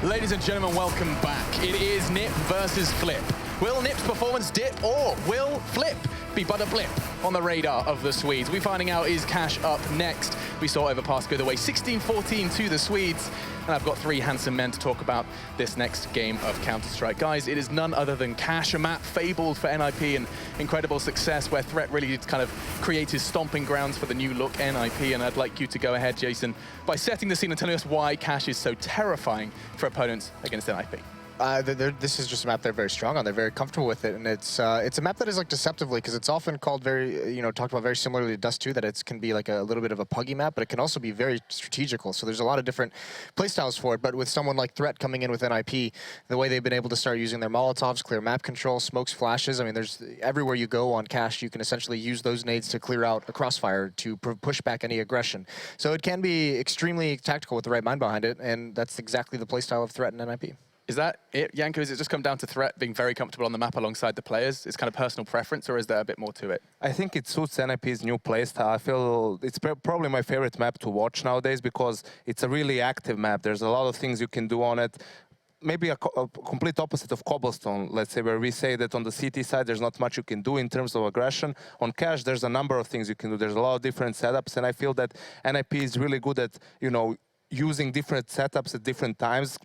Ladies and gentlemen, welcome back. It is NiP versus Flip. Will NiP's performance dip or will Flip be but a blip on the radar of the Swedes? We're finding out, is Cash up next? We saw Overpass go the way 16-14 to the Swedes. And I've got three handsome men to talk about this next game of Counter-Strike. Guys, it is none other than Cash, a map fabled for NiP and incredible success where Threat really did kind of create his stomping grounds for the new look NiP. And I'd like you to go ahead, Jason, by setting the scene and telling us why Cash is so terrifying for opponents against NiP. This is just a map they're very strong on. They're very comfortable with it, and it's a map that is like deceptively, because it's often called very, talked about very similarly to Dust 2, that it can be like a little bit of a puggy map, but it can also be very strategical. So there's a lot of different playstyles for it. But with someone like Threat coming in with NiP, the way they've been able to start using their Molotovs, clear map control, smokes, flashes. I mean, there's everywhere you go on Cash, you can essentially use those nades to clear out a crossfire to push back any aggression. So it can be extremely tactical with the right mind behind it, and that's exactly the playstyle of Threat and NiP. Is that it, Janko? Does it just come down to Threat being very comfortable on the map alongside the players? It's kind of personal preference, or is there a bit more to it? I think it suits NiP's new playstyle. I feel it's probably my favorite map to watch nowadays because it's a really active map. There's a lot of things you can do on it. Maybe a complete opposite of Cobblestone, let's say, where we say that on the CT side there's not much you can do in terms of aggression. On Cash, there's a number of things you can do. There's a lot of different setups, and I feel that NiP is really good at, using different setups at different times,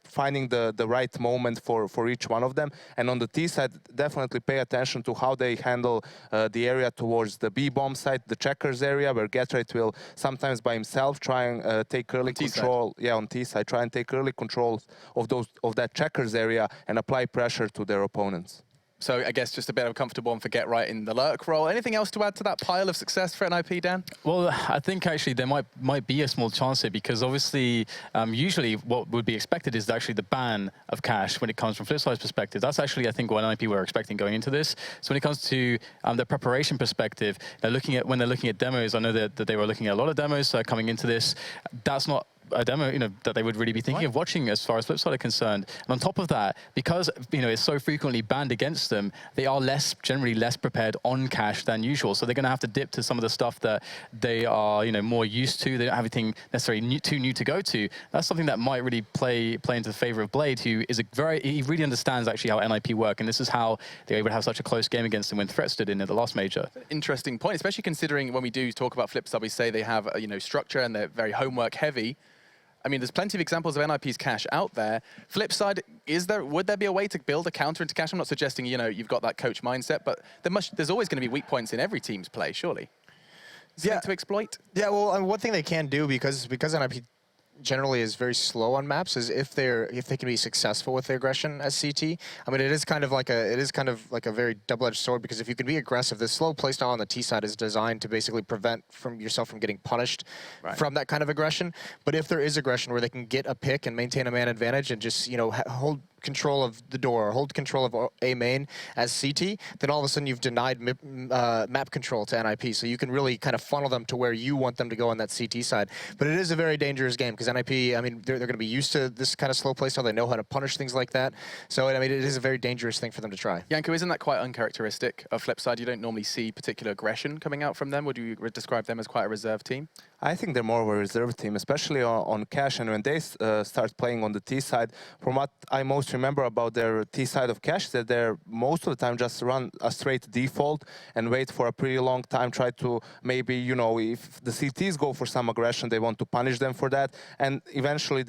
finding the right moment for each one of them. And on the T side, definitely pay attention to how they handle the area towards the B bomb side, the checkers area, where Getrate will sometimes by himself try and take early control. Yeah, on T side, try and take early control of that checkers area and apply pressure to their opponents. So I guess just a bit of a comfortable one for Get Right in the lurk role. Anything else to add to that pile of success for NiP, Dan? Well, I think actually there might be a small chance here because obviously usually what would be expected is actually the ban of Cash when it comes from Flipside's perspective. That's actually, I think, what NiP were expecting going into this. So when it comes to the preparation perspective, when they're looking at demos, I know that they were looking at a lot of demos coming into this. That's not a demo, that they would really be thinking of watching as far as Flipside are concerned. And on top of that, because, it's so frequently banned against them, they are generally less prepared on Cash than usual. So they're going to have to dip to some of the stuff that they are, more used to. They don't have anything necessarily too new to go to. That's something that might really play into the favor of Blade, who is he really understands actually how NiP work. And this is how they were able to have such a close game against them when Threat stood in at the last major. Interesting point, especially considering when we do talk about Flipside, we say they have, structure and they're very homework heavy. I mean, there's plenty of examples of NiP's Cash out there. Flipside, would there be a way to build a counter into Cash? I'm not suggesting, you've got that coach mindset, but there's always going to be weak points in every team's play, surely. Something to exploit? Yeah, well, one thing they can do, because NiP generally is very slow on maps, is if they can be successful with their aggression as CT. I mean, it is kind of like a very double-edged sword, because if you can be aggressive, the slow playstyle on the T side is designed to basically prevent yourself from getting punished from that kind of aggression. But if there is aggression where they can get a pick and maintain a man advantage and just hold control of the door, hold control of A main as CT, then all of a sudden you've denied map control to NiP. So you can really kind of funnel them to where you want them to go on that CT side. But it is a very dangerous game because NiP, I mean, they're going to be used to this kind of slow playstyle. They know how to punish things like that. So, I mean, it is a very dangerous thing for them to try. Janko, isn't that quite uncharacteristic of Flipside? You don't normally see particular aggression coming out from them. Would you describe them as quite a reserved team? I think they're more of a reserve team, especially on Cash. And when they start playing on the T side, from what I most remember about their T side of Cash, that they're most of the time just run a straight default and wait for a pretty long time, try to maybe, if the CTs go for some aggression, they want to punish them for that. And eventually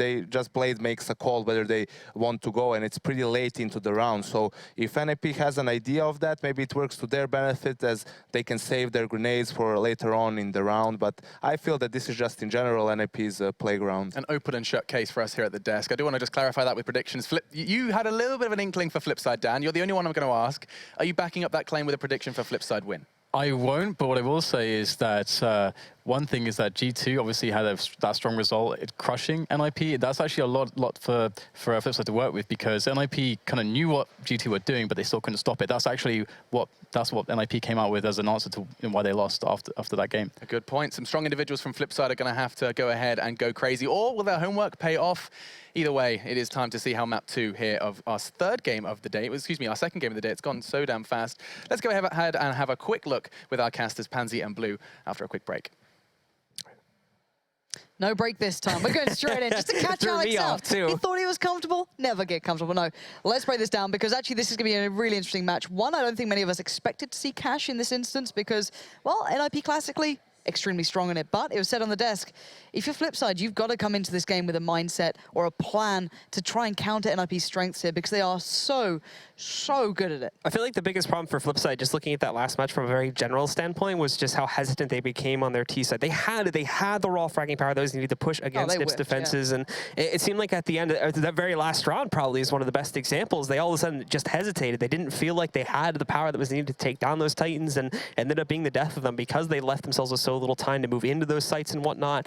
Blade makes a call whether they want to go, and it's pretty late into the round. So if NiP has an idea of that, maybe it works to their benefit, as they can save their grenades for later on in the round. But I feel that this is just in general NiP's playground. An open and shut case for us here at the desk. I do want to just clarify that with predictions. You had a little bit of an inkling for Flipside, Dan. You're the only one I'm going to ask. Are you backing up that claim with a prediction for Flipside win? I won't, but what I will say is that one thing is that G2 obviously had that strong result at crushing NiP. That's actually a lot for Flipside to work with, because NiP kind of knew what G2 were doing, but they still couldn't stop it. That's actually what NiP came out with as an answer to why they lost after that game. A good point. Some strong individuals from Flipside are going to have to go ahead and go crazy, or will their homework pay off? Either way, it is time to see how map 2 here of our third game of the day, excuse me, our second game of the day. It's gone so damn fast. Let's go ahead and have a quick look with our casters Pansy and Blue after a quick break. No break this time. We're going straight in just to catch Threw Alex me out. off, too. He thought he was comfortable. Never get comfortable. No, let's break this down because actually this is going to be a really interesting match. One, I don't think many of us expected to see Cash in this instance because, well, NiP classically extremely strong in it, but it was said on the desk, if you're Flipside, you've got to come into this game with a mindset or a plan to try and counter NiP's strengths here because they are so good at it. I feel like the biggest problem for Flipside, just looking at that last match from a very general standpoint, was just how hesitant they became on their T side. They had the raw fragging power those needed to push against NiP's defenses, and it seemed like at the end, that very last round probably is one of the best examples. They all of a sudden just hesitated. They didn't feel like they had the power that was needed to take down those Titans, and ended up being the death of them because they left themselves with so little time to move into those sites and whatnot.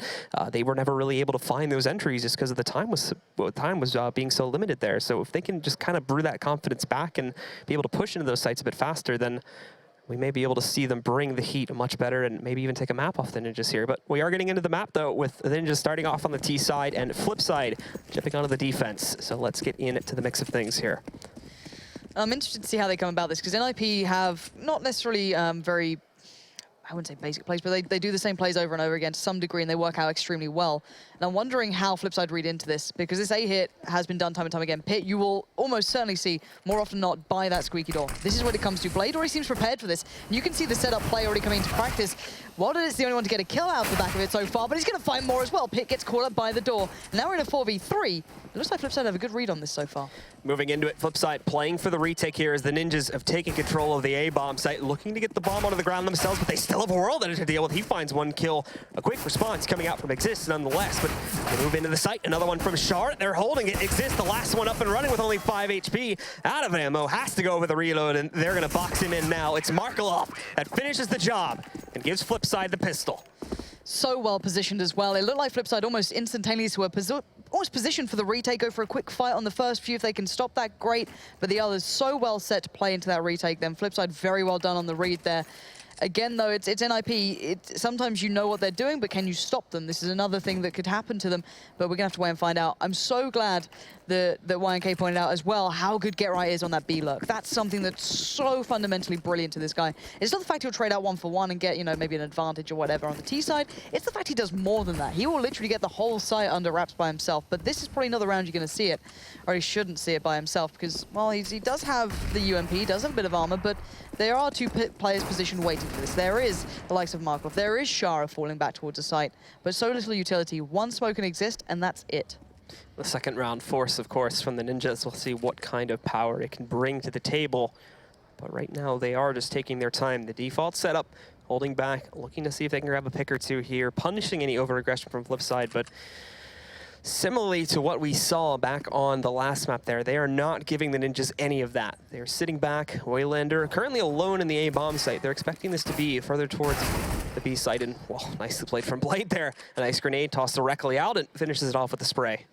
They were never really able to find those entries just because of the time was being so limited there. So if they can just kind of brew that confidence back and be able to push into those sites a bit faster, then we may be able to see them bring the heat much better and maybe even take a map off the Ninjas here. But we are getting into the map, though, with the Ninjas starting off on the T side and Flipside jumping onto the defense. So let's get into the mix of things here. I'm interested to see how they come about this because NiP have not necessarily very, I wouldn't say basic plays, but they do the same plays over and over again to some degree, and they work out extremely well. And I'm wondering how Flipside read into this, because this A hit has been done time and time again. Pit, you will almost certainly see, more often than not, by that squeaky door. This is what it comes to. Blade already seems prepared for this. And you can see the setup play already coming into practice. Walden is the only one to get a kill out the back of it so far, but he's going to find more as well. Pit gets caught up by the door. And now we're in a 4v3. It looks like Flipside have a good read on this so far. Moving into it, Flipside playing for the retake here as the Ninjas have taken control of the A-bomb site, looking to get the bomb onto the ground themselves, but they still have a world editor to deal with. He finds one kill. A quick response coming out from Exist nonetheless, but they move into the site. Another one from Shard. They're holding it. Exist, the last one up and running with only 5 HP. Out of ammo, has to go over the reload, and they're going to box him in now. It's Markelov that finishes the job and gives Flipside the pistol. So well positioned as well. It looked like Flipside almost instantaneously were almost positioned for the retake, go for a quick fight on the first few. If they can stop that, great. But the others so well set to play into that retake. Then Flipside very well done on the read there. Again, though, it's NiP. Sometimes you know what they're doing, but can you stop them? This is another thing that could happen to them, but we're going to have to wait and find out. I'm so glad that YNK pointed out as well how good Get Right is on that B-lurk. That's something that's so fundamentally brilliant to this guy. It's not the fact he'll trade out 1-for-1 and get, you know, maybe an advantage or whatever on the T side. It's the fact he does more than that. He will literally get the whole site under wraps by himself, but this is probably another round you're going to see it, or he shouldn't see it by himself because, well, he does have the UMP, he does have a bit of armor, but there are two players positioned waiting for this. There is the likes of Markov, there is Shara falling back towards the site, but so little utility. One smoke can exist, and that's it. The second round force, of course, from the Ninjas. We'll see what kind of power it can bring to the table. But right now, they are just taking their time. The default setup, holding back, looking to see if they can grab a pick or two here, punishing any over-aggression from Flipside, but similarly to what we saw back on the last map there, they are not giving the Ninjas any of that. They're sitting back. Waylander currently alone in the A-bomb site. They're expecting this to be further towards the B site, and, well, nicely played from Blade there. A nice grenade tossed directly out and finishes it off with the spray.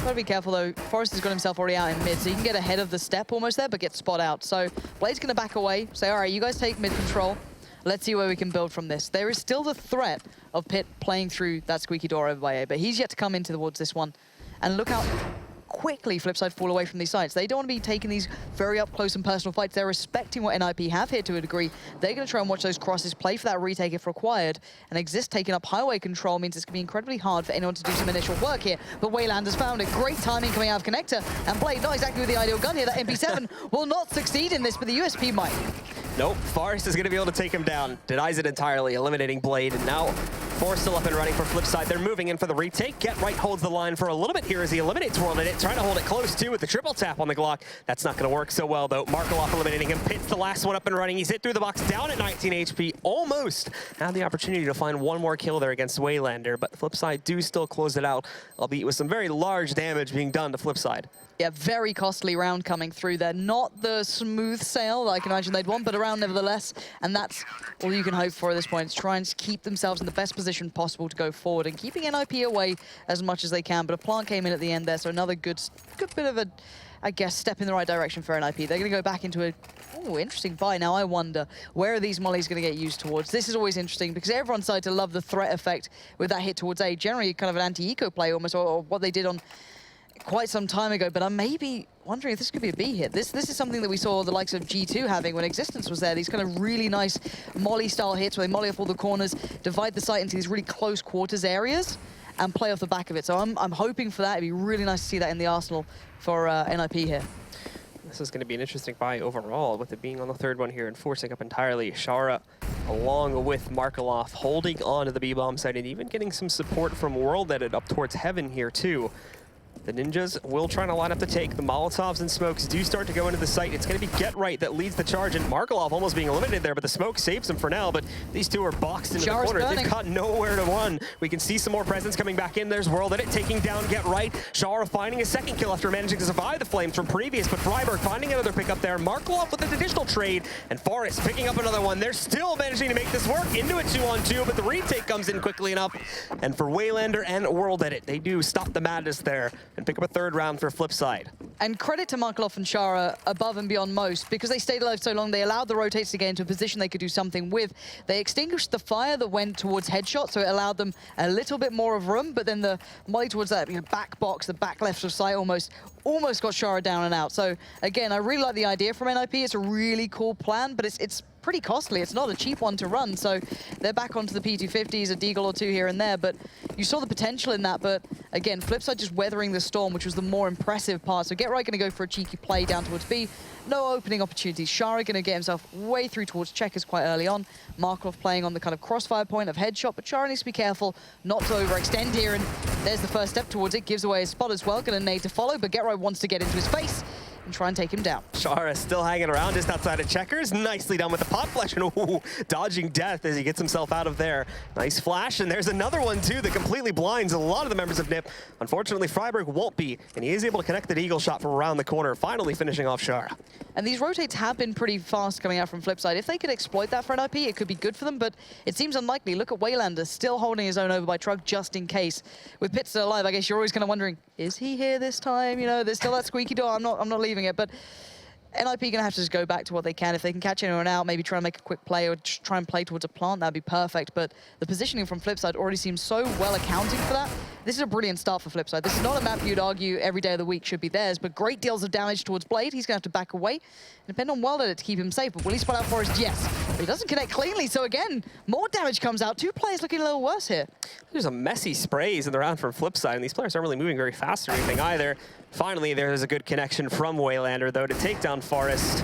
Gotta be careful though. Forrest has got himself already out in mid, so he can get ahead of the step almost there, but get spot out. So Blade's gonna back away, say, all right, you guys take mid control. Let's see where we can build from this. There is still the threat of Pit playing through that squeaky door over by A, but he's yet to come into towards this one. And look how quickly Flipside fall away from these sites. They don't want to be taking these very up close and personal fights. They're respecting what NiP have here to a degree. They're going to try and watch those crosses, play for that retake if required, and Exist taking up highway control means it's going to be incredibly hard for anyone to do some initial work here. But Wayland has found it. Great timing coming out of Connector, and Blade, not exactly with the ideal gun here. That MP7 will not succeed in this, but the USP might. Nope, Forrest is going to be able to take him down. Denies it entirely, eliminating Blade, and now Forrest still up and running for Flipside. They're moving in for the retake. Get Right holds the line for a little bit here as he eliminates World in it, trying to hold it close too with the triple tap on the Glock. That's not going to work so well though. Markelov eliminating him. Pitt's the last one up and running. He's hit through the box, down at 19 HP, almost had the opportunity to find one more kill there against Waylander, but Flipside do still close it out, albeit with some very large damage being done to Flipside. Yeah, very costly round coming through there. Not the smooth sail that I can imagine they'd want, but a round nevertheless. And that's all you can hope for at this point, is try and keep themselves in the best position possible to go forward and keeping NiP away as much as they can. But a plant came in at the end there, so another good bit of a, I guess, step in the right direction for NiP. They're going to go back into a interesting buy. Now I wonder, where are these mollies going to get used towards? This is always interesting because everyone started to love the threat effect with that hit towards A. Generally kind of an anti-eco play almost, or what they did on quite some time ago, but I'm maybe wondering if this could be a B hit. This is something that we saw the likes of G2 having when Existence was there. These kind of really nice molly-style hits where they molly off all the corners, divide the site into these really close quarters areas, and play off the back of it. So I'm hoping for that. It'd be really nice to see that in the arsenal for NiP here. This is going to be an interesting buy overall, with it being on the third one here and forcing up entirely. Shara, along with Markelov, holding on to the B-bomb side and even getting some support from World Edit up towards Heaven here too. The Ninjas will try to line up to take. The Molotovs and smokes do start to go into the site. It's going to be Get Right that leads the charge, and Markelov almost being eliminated there, but the smoke saves him for now. But these two are boxed into Shara's the corner. burning. They've got nowhere to run. We can see some more presence coming back in. There's World Edit taking down Get Right. Shara finding a second kill after managing to survive the flames from previous, but Freiburg finding another pickup there. Markelov with an additional trade, and Forrest picking up another one. They're still managing to make this work into a 2-on-2, but the retake comes in quickly enough. And for Waylander and World Edit, they do stop the madness there and pick up a third round for Flipside. And credit to Markelov and Shara above and beyond most, because they stayed alive so long, they allowed the rotates to get into a position they could do something with. They extinguished the fire that went towards headshot, so it allowed them a little bit more of room, but then the molly towards that back box, the back left of sight almost got Shara down and out. So again, I really like the idea from NiP. It's a really cool plan, but it's pretty costly. It's not a cheap one to run, so they're back onto the P250s, a deagle or two here and there, but you saw the potential in that. But again, Flipside just weathering the storm, which was the more impressive part. So Get Right going to go for a cheeky play down towards B. No opening opportunities. Shara going to get himself way through towards checkers quite early on. Markelov playing on the kind of crossfire point of headshot, but Shara needs to be careful not to overextend here, and there's the first step towards it. Gives away his spot as well. Going to nade to follow, but Get Right wants to get into his face and try and take him down. Shara still hanging around just outside of checkers. Nicely done with the pot flash, and ooh, dodging death as he gets himself out of there. Nice flash, and there's another one too that completely blinds a lot of the members of NiP. Unfortunately, Freiburg won't be, and he is able to connect that eagle shot from around the corner, finally finishing off Shara. And these rotates have been pretty fast coming out from Flipside. If they could exploit that for NiP, it could be good for them, but it seems unlikely. Look at Waylander still holding his own over by Trug just in case. With Pitt still alive, I guess you're always kind of wondering, is he here this time? You know, there's still that squeaky door. I'm not leaving it, but NiP going to have to just go back to what they can. If they can catch anyone out, maybe try and make a quick play or just try and play towards a plant, that'd be perfect. But the positioning from Flipside already seems so well accounting for that. This is a brilliant start for Flipside. This is not a map you'd argue every day of the week should be theirs, but great deals of damage towards Blade. He's going to have to back away and depend on World Edit to keep him safe. But will he spot out Forrest? Yes. But he doesn't connect cleanly, so again, more damage comes out. Two players looking a little worse here. There's a messy sprays in the round from Flipside, and these players aren't really moving very fast or anything either. Finally, there's a good connection from Waylander, though, to take down Forrest.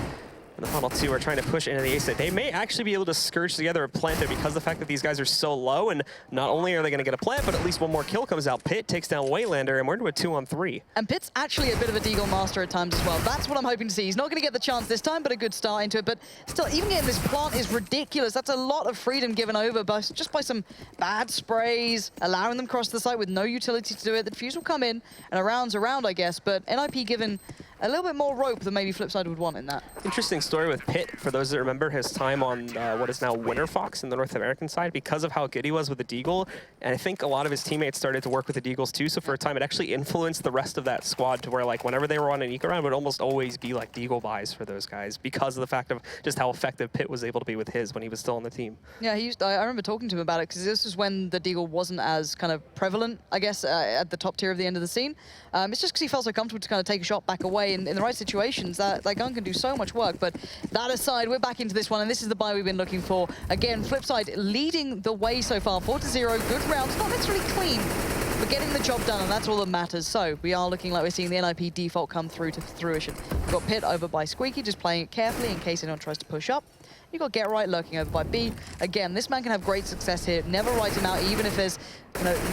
And the final two are trying to push into the A site. They may actually be able to scourge together a plant there because of the fact that these guys are so low, and not only are they going to get a plant, but at least one more kill comes out. Pitt takes down Waylander, and we're into a 2-on-3. And Pitt's actually a bit of a deagle master at times as well. That's what I'm hoping to see. He's not going to get the chance this time, but a good start into it. But still, even getting this plant is ridiculous. That's a lot of freedom given over just by some bad sprays, allowing them across the site with no utility to do it. The defuse will come in, and a round's around, I guess. But NiP given a little bit more rope than maybe Flipside would want in that. Interesting story with Pitt, for those that remember his time on what is now Winter Fox in the North American side, because of how good he was with the Deagle. And I think a lot of his teammates started to work with the Deagles too, so for a time it actually influenced the rest of that squad to where, like, whenever they were on an eco round, it would almost always be like Deagle buys for those guys because of the fact of just how effective Pitt was able to be with his when he was still on the team. Yeah, I remember talking to him about it because this was when the Deagle wasn't as kind of prevalent, I guess, at the top tier of the end of the scene. It's just because he felt so comfortable to kind of take a shot back away in the right situations. That gun can do so much work. But that aside, we're back into this one, and this is the buy we've been looking for. Again, Flipside leading the way so far, 4-0. Good rounds, not necessarily clean, but getting the job done, and that's all that matters. So we are looking like we're seeing the NiP default come through to fruition. We've got Pitt over by Squeaky, just playing it carefully in case anyone tries to push up. You've got Get Right lurking over by B. Again, this man can have great success here. Never write him out, even if there's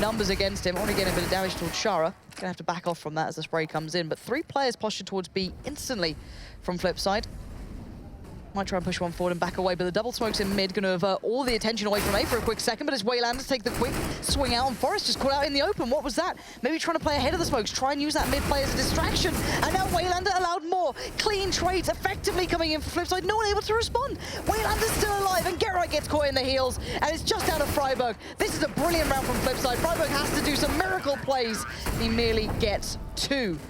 numbers against him. Only getting a bit of damage towards Shara. Gonna have to back off from that as the spray comes in. But three players postured towards B instantly from Flipside. Might try and push one forward and back away, but the double smokes in mid going to avert all the attention away from A for a quick second, but as Waylanders take the quick swing out, and Forrest just caught out in the open. What was that? Maybe trying to play ahead of the smokes, try and use that mid play as a distraction, and now Waylander allowed more. Clean trades effectively coming in for Flipside, no one able to respond. Waylander's still alive, and Get Right gets caught in the heels, and it's just out of Freiburg. This is a brilliant round from Flipside. Freiburg has to do some miracle plays. He merely gets two.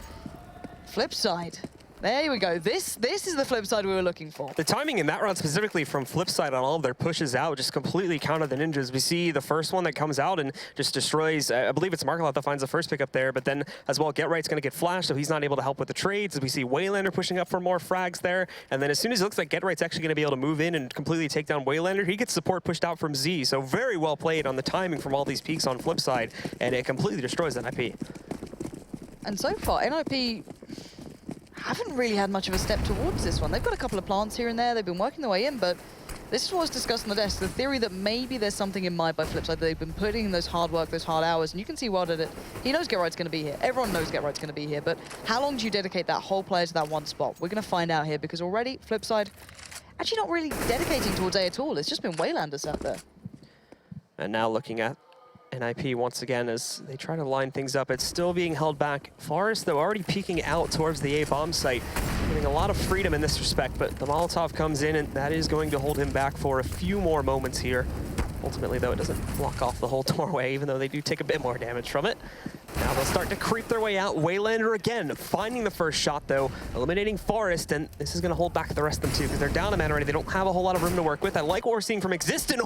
Flipside There we go. This is the Flipside we were looking for. The timing in that round specifically from Flipside on all of their pushes out just completely countered the Ninjas. We see the first one that comes out and just destroys, I believe it's Markalot that finds the first pick up there, but then as well, Get Right's going to get flashed, so he's not able to help with the trades. As we see Waylander pushing up for more frags there, and then as soon as it looks like Get Right's actually going to be able to move in and completely take down Waylander, he gets support pushed out from Z, so very well played on the timing from all these peaks on Flipside, and it completely destroys NiP. And so far, NiP haven't really had much of a step towards this one. They've got a couple of plants here and there. They've been working their way in, but this is what was discussed on the desk. The theory that maybe there's something in mind by Flipside, that they've been putting in those hard work, those hard hours, and you can see Wild at it. He knows Get Right's going to be here. Everyone knows Get Right's going to be here, but how long do you dedicate that whole player to that one spot? We're going to find out here, because already Flipside actually not really dedicating towards A at all. It's just been Waylanders out there. And now looking at NiP once again as they try to line things up. It's still being held back. Forest, though, already peeking out towards the A bomb site, getting a lot of freedom in this respect, but the Molotov comes in and that is going to hold him back for a few more moments here. Ultimately, though, it doesn't block off the whole doorway, even though they do take a bit more damage from it. Now they'll start to creep their way out. Waylander again, finding the first shot, though, eliminating Forest, and this is going to hold back the rest of them, too, because they're down a man already. They don't have a whole lot of room to work with. I like what we're seeing from Existent.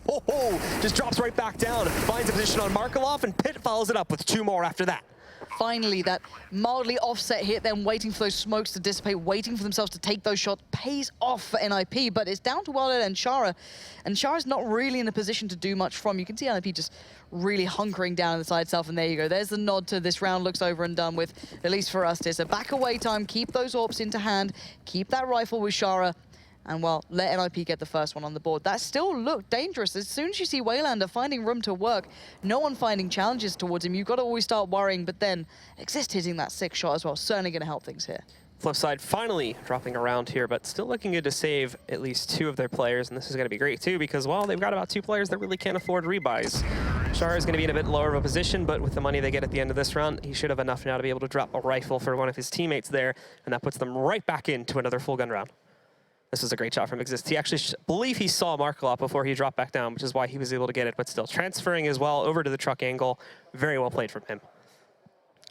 Just drops right back down, finds a position on Markalov, and Pitt follows it up with 2 more after that. Finally, that mildly offset hit, then waiting for those smokes to dissipate, waiting for themselves to take those shots, pays off for NiP, but it's down to Wilder and Shara. And Shara's not really in a position to do much from. You can see NiP just really hunkering down inside itself, and there you go. There's the nod to this round looks over and done with, at least for us. It's a back away time, keep those AWPs into hand, keep that rifle with Shara, and, well, let NiP get the first one on the board. That still looked dangerous. As soon as you see Waylander finding room to work, no one finding challenges towards him, you've got to always start worrying, but then Exist hitting that 6th shot as well, certainly going to help things here. Flipside finally dropping around here, but still looking good to save at least 2 of their players, and this is going to be great, too, because, well, they've got about 2 players that really can't afford rebuys. Shara is going to be in a bit lower of a position, but with the money they get at the end of this round, he should have enough now to be able to drop a rifle for one of his teammates there, and that puts them right back into another full gun round. This was a great shot from Exist. He actually believe he saw Markalot before he dropped back down, which is why he was able to get it, but still transferring as well over to the truck angle. Very well played from him.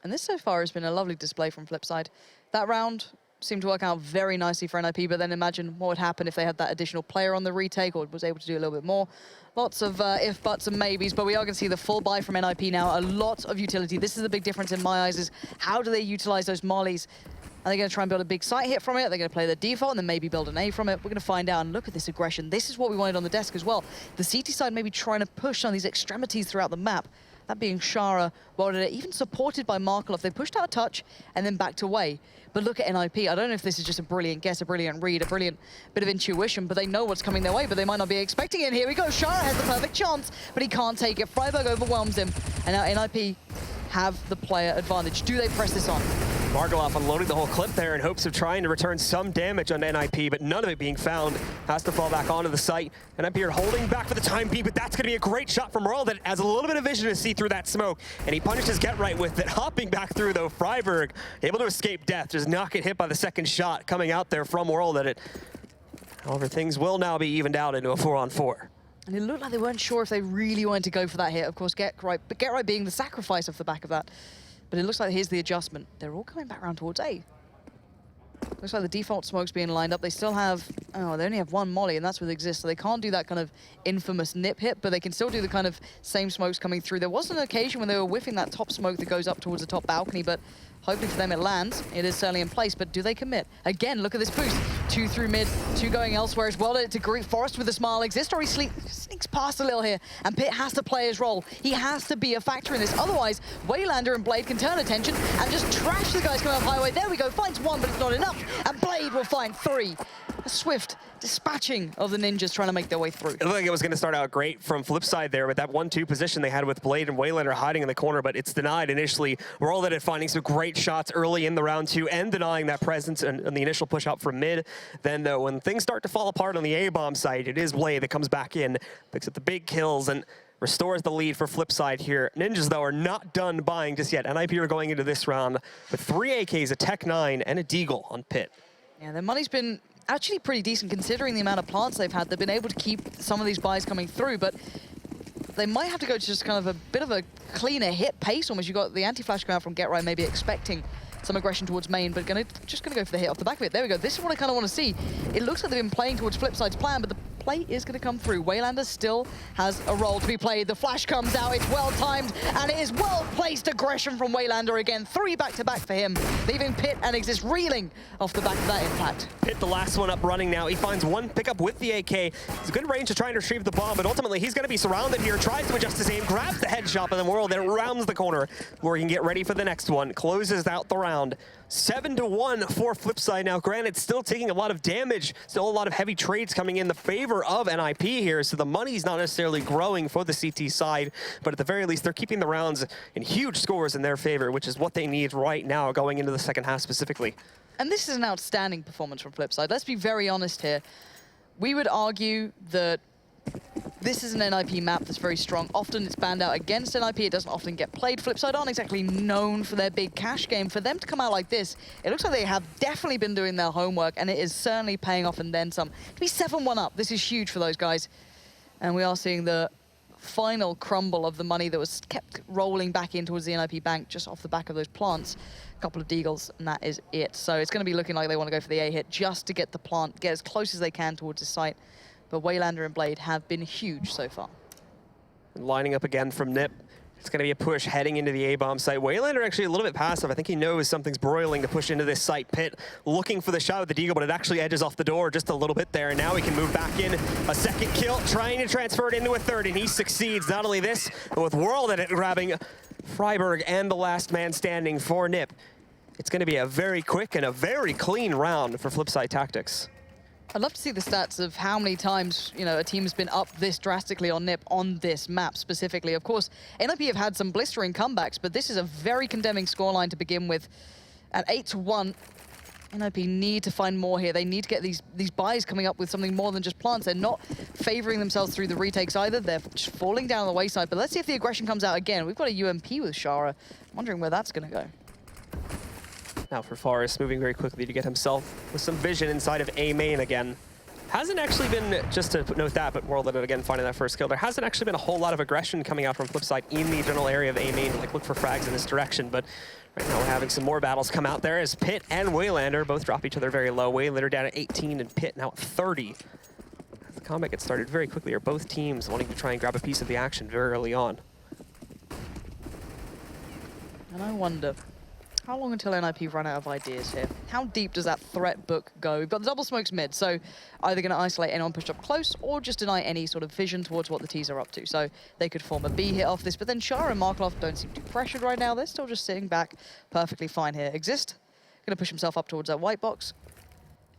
And this so far has been a lovely display from Flipside. That round seemed to work out very nicely for NiP, but then imagine what would happen if they had that additional player on the retake or was able to do a little bit more. Lots of if, buts, and maybes, but we are going to see the full buy from NiP now. A lot of utility. This is the big difference in my eyes, is how do they utilize those mollies? Are they going to try and build a big site hit from it? They're going to play the default and then maybe build an A from it. We're going to find out, and look at this aggression. This is what we wanted on the desk as well. The CT side maybe trying to push on these extremities throughout the map. That being Shara, Wilder, even supported by Markalov. They pushed out a touch and then backed away. But look at NiP. I don't know if this is just a brilliant guess, a brilliant read, a brilliant bit of intuition, but they know what's coming their way, but they might not be expecting it. Here we go. Shara has the perfect chance, but he can't take it. Freiburg overwhelms him, and now NiP have the player advantage. Do they press this on? Markalov unloading the whole clip there in hopes of trying to return some damage on NiP, but none of it being found. Has to fall back onto the site. NiP are holding back for the time being, but that's going to be a great shot from Royal that has a little bit of vision to see through that smoke. And he punishes Get Right with it. Hopping back through, though, Freiburg able to escape death. Does not get hit by the second shot coming out there from Royal that it. However, things will now be evened out into a 4-on-4. And it looked like they weren't sure if they really wanted to go for that hit. Of course, Get Right being the sacrifice off the back of that. But it looks like here's the adjustment. They're all coming back around towards A. Looks like the default smoke's being lined up. They still have, oh, they only have 1 molly, and that's with Exist, so they can't do that kind of infamous NiP hit, but they can still do the kind of same smokes coming through. There was an occasion when they were whiffing that top smoke that goes up towards the top balcony, but hopefully for them it lands. It is certainly in place, but do they commit? Again, look at this boost. 2 through mid, 2 going elsewhere as well to greet Forest with a smile. Exist already sneaks past a little here, and Pitt has to play his role. He has to be a factor in this. Otherwise, Waylander and Blade can turn attention and just trash the guys coming up highway. There we go, finds 1, but it's not enough. And Blade will find 3. A swift dispatching of the Ninjas trying to make their way through. It looked like it was going to start out great from Flipside there with that 1-2 position they had with Blade and Waylander hiding in the corner, but it's denied initially. We're all at it finding some great shots early in the round 2 and denying that presence and the initial push out from mid. Then, though, when things start to fall apart on the A-bomb side, it is Blade that comes back in, picks up the big kills, and restores the lead for Flipside here. Ninjas, though, are not done buying just yet. NiP are going into this round with 3 AKs, a Tech 9, and a Deagle on Pitt. Yeah, their money's been actually pretty decent considering the amount of plants they've had. They've been able to keep some of these buys coming through, but they might have to go to just kind of a bit of a cleaner hit pace almost. You got the anti-flash going out from Get Right, maybe expecting some aggression towards main, but just gonna go for the hit off the back of it. There we go. This is what I kind of want to see. It looks like they've been playing towards Flipside's plan, but the play is going to come through. Waylander still has a role to be played. The flash comes out. It's well timed, and it is well placed aggression from Waylander again. 3 back-to-back for him, leaving Pit and NiXXIST reeling off the back of that impact. Pit, the last one up running now. He finds one pickup with the AK. It's a good range to try and retrieve the bomb, but ultimately he's going to be surrounded here. Tries to adjust his aim, grabs the headshot, but then World then rounds the corner where he can get ready for the next one. Closes out the round. 7-1 for Flipside now. Granted, still taking a lot of damage. Still a lot of heavy trades coming in the favor of NiP here, so the money's not necessarily growing for the CT side, but at the very least, they're keeping the rounds in huge scores in their favor, which is what they need right now going into the second half specifically. And this is an outstanding performance from Flipside. Let's be very honest here. We would argue that this is an NiP map that's very strong. Often it's banned out against NiP. It doesn't often get played. Flipside aren't exactly known for their big cash game. For them to come out like this, it looks like they have definitely been doing their homework, and it is certainly paying off and then some. To be 7-1 up, this is huge for those guys. And we are seeing the final crumble of the money that was kept rolling back in towards the NiP bank just off the back of those plants. A couple of deagles, and that is it. So it's going to be looking like they want to go for the A hit just to get the plant, get as close as they can towards the site. But Waylander and Blade have been huge so far. Lining up again from NiP. It's going to be a push heading into the A-bomb site. Waylander actually a little bit passive. I think he knows something's broiling to push into this site. Pit looking for the shot with the deagle, but it actually edges off the door just a little bit there. And now he can move back in. A second kill, trying to transfer it into a third, and he succeeds. Not only this, but with World at it, grabbing Freiburg and the last man standing for NiP. It's going to be a very quick and a very clean round for Flipside Tactics. I'd love to see the stats of how many times, you know, a team's been up this drastically on NiP on this map specifically. Of course, NiP have had some blistering comebacks, but this is a very condemning scoreline to begin with. At 8-1, NiP need to find more here. They need to get these buys coming up with something more than just plants. They're not favoring themselves through the retakes either. They're just falling down the wayside. But let's see if the aggression comes out again. We've got a UMP with Shara. I'm wondering where that's going to go. Now for Forrest, moving very quickly to get himself with some vision inside of A main again. Hasn't actually been, just to note that, but World at it again, finding that first kill. There hasn't actually been a whole lot of aggression coming out from Flipside in the general area of A main, like look for frags in this direction. But right now we're having some more battles come out there as Pit and Waylander both drop each other very low. Waylander down at 18 and Pit now at 30. The combat gets started very quickly. Are both teams wanting to try and grab a piece of the action very early on. And I wonder, how long until NiP run out of ideas here? How deep does that threat book go? We've got the double smokes mid, so either going to isolate anyone pushed up close or just deny any sort of vision towards what the T's are up to. So they could form a B hit off this, but then Shara and Markelov don't seem too pressured right now. They're still just sitting back perfectly fine here. NiXXIST going to push himself up towards that white box.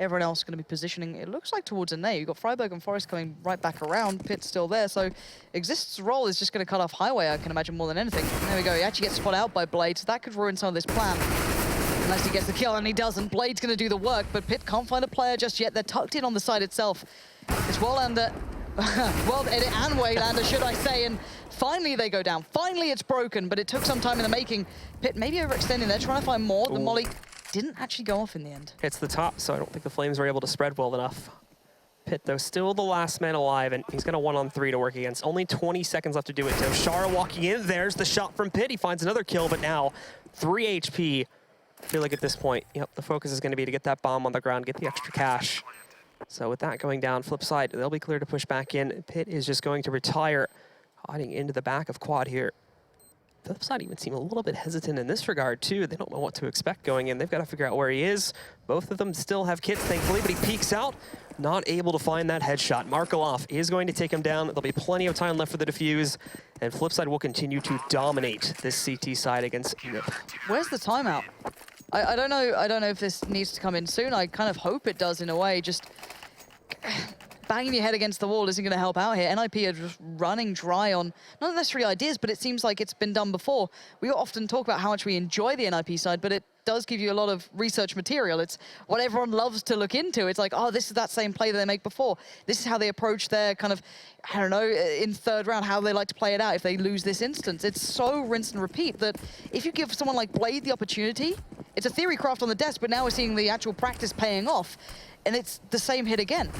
Everyone else going to be positioning, it looks like towards a nade. You've got Freiburg and Forrest coming right back around. Pit's still there, so NiXXIST's role is just going to cut off Highway, I can imagine, more than anything. There we go, he actually gets spot out by Blade, so that could ruin some of this plan. Unless he gets the kill, and he doesn't. Blade's going to do the work, but Pit can't find a player just yet. They're tucked in on the side itself. It's Waylander, World Edit and Waylander, should I say, and finally they go down. Finally it's broken, but it took some time in the making. Pit maybe overextending there, trying to find more. The molly didn't actually go off in the end. Hits the top, so I don't think the Flames were able to spread well enough. Pit, though, still the last man alive, and he's going to 1-on-3 to work against. Only 20 seconds left to do it. So Shara walking in. There's the shot from Pit. He finds another kill, but now 3 HP. I feel like at this point, yep, the focus is going to be to get that bomb on the ground, get the extra cash. So with that going down, Flipside, they'll be clear to push back in. Pit is just going to retire, hiding into the back of quad here. Flipside even seem a little bit hesitant in this regard, too. They don't know what to expect going in. They've got to figure out where he is. Both of them still have kits, thankfully, but he peeks out, not able to find that headshot. Markelov is going to take him down. There'll be plenty of time left for the defuse, and Flipside will continue to dominate this CT side against NiP. Where's the timeout? I don't know. I don't know if this needs to come in soon. I kind of hope it does in a way. Just banging your head against the wall isn't going to help out here. NiP are just running dry on not necessarily ideas, but it seems like it's been done before. We often talk about how much we enjoy the NiP side, but it does give you a lot of research material. It's what everyone loves to look into. It's like, oh, this is that same play that they make before. This is how they approach their kind of, I don't know, in third round, how they like to play it out if they lose this instance. It's so rinse and repeat that if you give someone like Blade the opportunity, it's a theory craft on the desk, but now we're seeing the actual practice paying off. and it's the same hit again.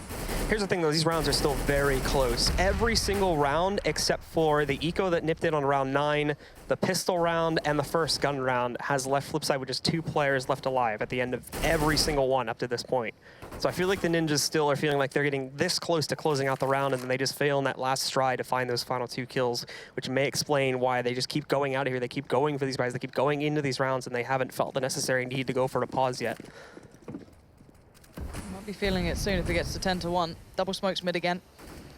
Here's the thing, though. These rounds are still very close. Every single round, except for the eco that NiP did on round 9, the pistol round, and the first gun round, has left Flipside with just 2 players left alive at the end of every single one up to this point. So I feel like the Ninjas still are feeling like they're getting this close to closing out the round, and then they just fail in that last stride to find those final 2 kills, which may explain why they just keep going out of here. They keep going for these guys. They keep going into these rounds, and they haven't felt the necessary need to go for a pause yet. Be feeling it soon if it gets to 10-1. Double smokes mid again.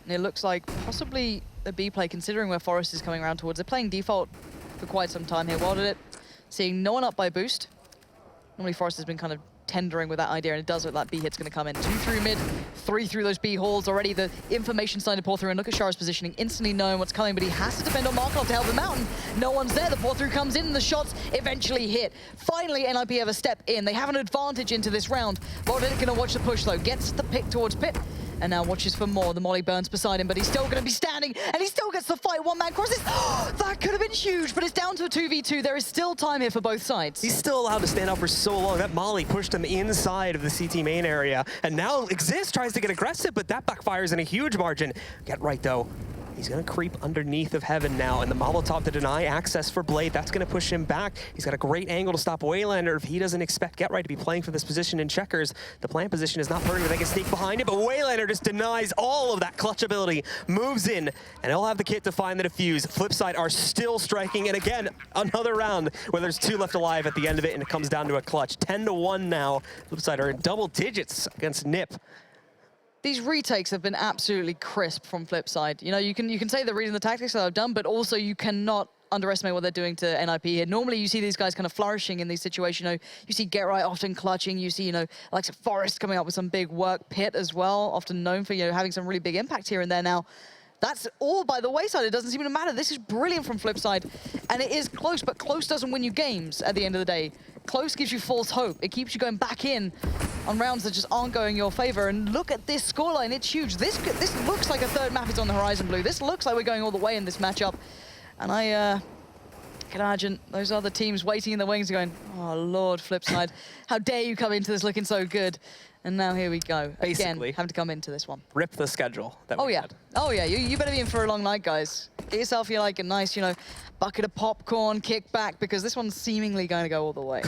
And it looks like possibly a B play, considering where Forest is coming around towards. They're playing default for quite some time here. Wilded it, seeing no one up by boost. Normally Forest has been kind of tendering with that idea, and it does look like B hit's going to come in. 2 through mid, 3 through those B halls. Already the information starting to pour through, and look at Shara's positioning, instantly knowing what's coming, but he has to depend on Markov to help him out, and no one's there. The pour through comes in, and the shots eventually hit. Finally, NiP have a step in. They have an advantage into this round. Wilded going to watch the push, though. Gets the pick towards Pit, and now watches for more. The molly burns beside him, but he's still going to be standing, and he still gets the fight. One man crosses. That could have been huge, but it's down to a 2v2. There is still time here for both sides. He's still allowed to stand out for so long. That molly pushed him inside of the CT main area, and now NiP tries to get aggressive, but that backfires in a huge margin. Get right, though. He's going to creep underneath of Heaven now, and the Molotov to deny access for Blade. That's going to push him back. He's got a great angle to stop Waylander if he doesn't expect Get Right to be playing for this position in checkers. The plant position is not perfect, but they can sneak behind it, but Waylander just denies all of that clutch ability, moves in, and he'll have the kit to find the defuse. Flipside are still striking, and again, another round where there's 2 left alive at the end of it, and it comes down to a clutch. 10-1 now. Flipside are in double digits against NiP. These retakes have been absolutely crisp from Flipside. You know, you can say they're reading the tactics that I've done, but also you cannot underestimate what they're doing to NiP here. Normally you see these guys kind of flourishing in these situations. You know, you see Get Right often clutching. You see, you know, like Forest coming up with some big work. Pit as well, often known for, you know, having some really big impact here and there. Now, that's all by the wayside. It doesn't seem to matter. This is brilliant from Flipside, and it is close, but close doesn't win you games at the end of the day. Close gives you false hope. It keeps you going back in on rounds that just aren't going your favor. And look at this scoreline. It's huge. This looks like a third map is on the horizon, Blue. This looks like we're going all the way in this matchup. And I can imagine those other teams waiting in the wings going, oh, Lord, Flipside, how dare you come into this looking so good? And now here we go. Basically, again, having to come into this one. Rip the schedule that we had. Oh yeah, you better be in for a long night, guys. Get yourself like a nice, you know, bucket of popcorn, kick back, because this one's seemingly going to go all the way.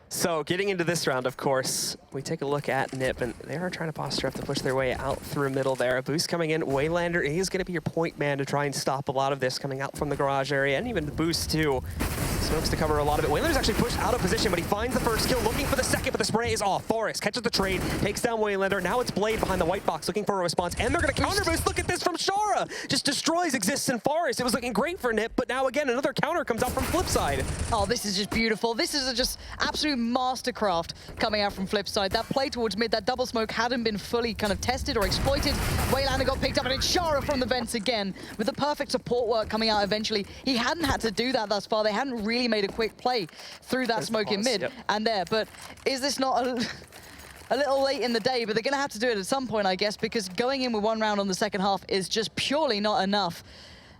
So getting into this round, of course, we take a look at NiP, and they are trying to posture up to push their way out through middle there. A boost coming in. Waylander is going to be your point man to try and stop a lot of this coming out from the garage area, and even the boost too. Smokes to cover a lot of it. Waylander's actually pushed out of position, but he finds the first kill, looking for the second, but the spray is off. Forest catches the trade, takes down Waylander. Now it's Blade behind the white box, looking for a response, and they're going to counter boost. Look at this from Shara. Just destroys Exists in Forest. It was looking great for NiP, but now again, another counter comes out from Flipside. Oh, this is just beautiful. This is just absolute mastercraft coming out from Flipside. That play towards mid, that double smoke hadn't been fully kind of tested or exploited. Waylander got picked up, and it's Shara from the vents again with the perfect support work coming out eventually. He hadn't had to do that thus far. They hadn't really made a quick play through that smoke in mid and there. But is this not a little late in the day? But they're going to have to do it at some point, I guess, because going in with 1 round on the second half is just purely not enough.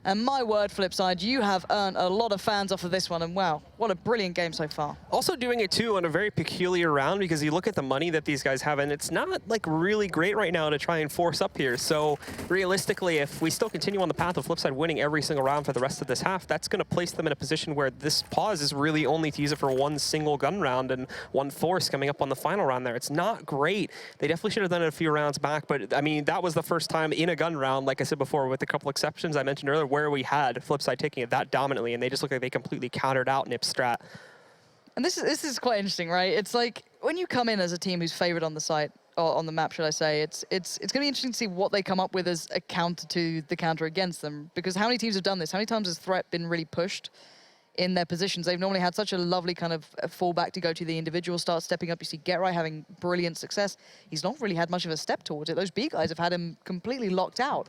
And my word, Flipside, you have earned a lot of fans off of this one, and wow, what a brilliant game so far. Also doing it too on a very peculiar round, because you look at the money that these guys have, and it's not like really great right now to try and force up here. So realistically, if we still continue on the path of Flipside winning every single round for the rest of this half, that's going to place them in a position where this pause is really only to use it for 1 single gun round and 1 force coming up on the final round there. It's not great. They definitely should have done it a few rounds back, but I mean, that was the first time in a gun round, like I said before, with a couple exceptions I mentioned earlier, where we had Flipside taking it that dominantly, and they just look like they completely countered out NiP's strat. And this is quite interesting, right? It's like when you come in as a team who's favored on the site, or on the map, should I say, it's going to be interesting to see what they come up with as a counter to the counter against them. Because how many teams have done this? How many times has threat been really pushed in their positions? They've normally had such a lovely kind of fallback to go to. The individual start stepping up. You see Get Right having brilliant success. He's not really had much of a step towards it. Those B guys have had him completely locked out.